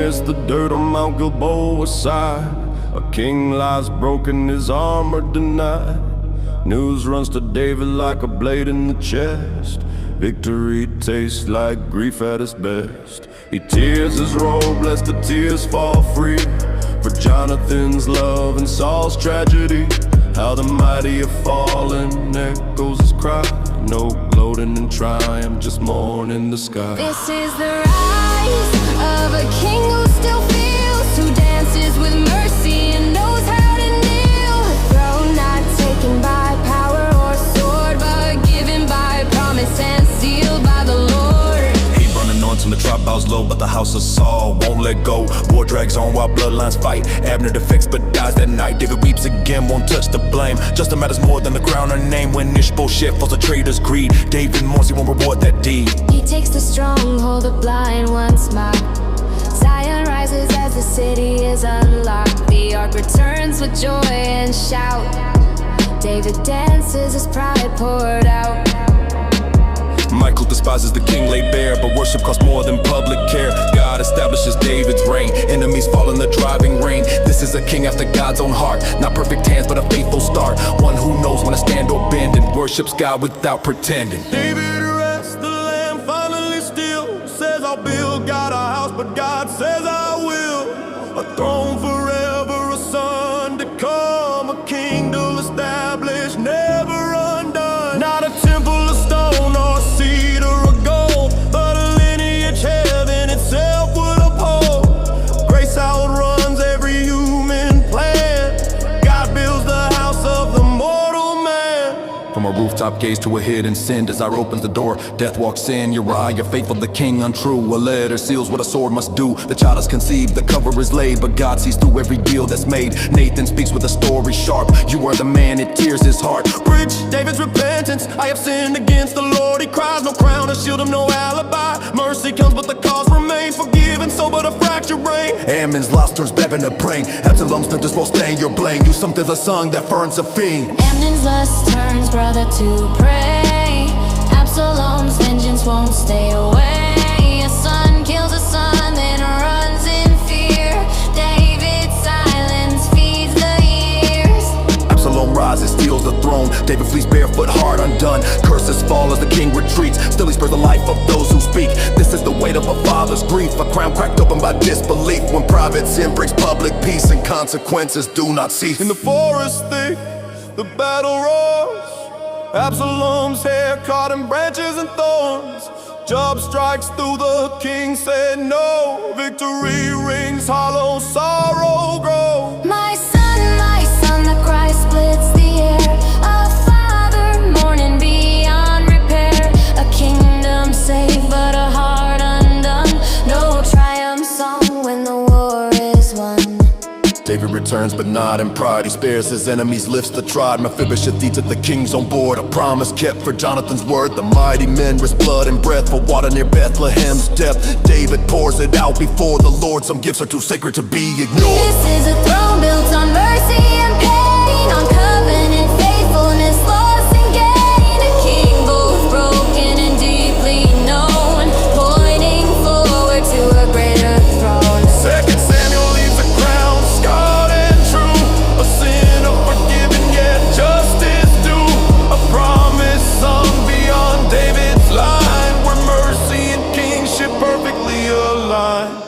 amidst the dirt on Mount Gilboa side. A king lies broken, his armor denied. News runs to David like a blade in the chest. Victory tastes like grief at its best. He tears his robe lest the tears fall free, for Jonathan's love and Saul's tragedy. How the mighty have fallen, echoes his cry. No gloating in triumph, just mourning the sky. This is the rise of a king who still feels, who dances with mercy and knows how to kneel. A throne not taken by power or sword, but given by promise and sealed by the Lord. Hebron anoints him, the tribe bows low, but the house of Saul won't let go. War drags on while bloodlines fight. Abner defects but dies that night. David weeps again, won't touch the blame. Justice matters more than the crown or name. When Ish-bosheth falls a traitor's greed, David mourns, he won't reward that deed. He takes the stronghold, the blind once mocked. Zion rises as the city is unlocked. The ark returns with joy and shout. David dances, his pride poured out. Michael despises the king laid bare, but worship costs more than public care. God establishes David's reign, enemies fall in the driving rain. This is a king after God's own heart, not perfect hands but a faithful start. One who knows when to stand or bend and worships God without pretending. David arrests the lamb, finally still says, I'll build God a house, but God says I will. A throne forever, a son to come, a kingdom established, never undone. Not a temple of stone or a cedar of gold, but a lineage heaven itself would uphold. Grace outruns every human plan. God builds the house of the mortal man. From a rooftop gaze to a hidden sin, desire opens the door, death walks in. Uriah, faithful, the king untrue. A letter seals what a sword must do. The child is conceived, the cover is laid, but God sees through every deal that's made. Nathan speaks with a story sharp. You are the man, it tears his heart. Preach David's repentance. I have sinned against the Lord. He cries, no crown to shield him, no alibi. Mercy comes, but the cause remains. Forgiven, so but a fractured brain. Ammon's lost turns Bevan to praying. Absalom's splinters while staying your blame. You sung to the song that burns a fiend. Amnon's lust turns brother to prey. Absalom's vengeance won't stay away. A son kills a son, then runs in fear. David's silence feeds the years. Absalom rises, steals the throne. David flees barefoot, heart undone. Curses fall as the king retreats. Still he spares the life of those who speak. This is the weight of a father's grief, a crown cracked open by disbelief. When private sin brings public peace and consequences do not cease. In the forest thick, the battle roars. Absalom's hair caught in branches and thorns. Job strikes through, the king said no. Victory rings hollow, sorrow grows. My son, the cry splits the air. A father mourning beyond repair. A kingdom saved, but a heart undone. No triumph song when the war is won. David returns but not in pride. He spares his enemies, lifts the tribe. Mephibosheth eats at the king's on board. A promise kept for Jonathan's word. The mighty men risk blood and breath for water near Bethlehem's depth. David pours it out before the Lord. Some gifts are too sacred to be ignored. This is a throne built on mercy and pain, on covenant faithfulness, loss and gain. A king both broken and deeply known, pointing forward to a greater throne. Second Samuel leaves the crown scarred and true. A sinner forgiven, yet justice due. A promise sung beyond David's line, where mercy and kingship perfectly align.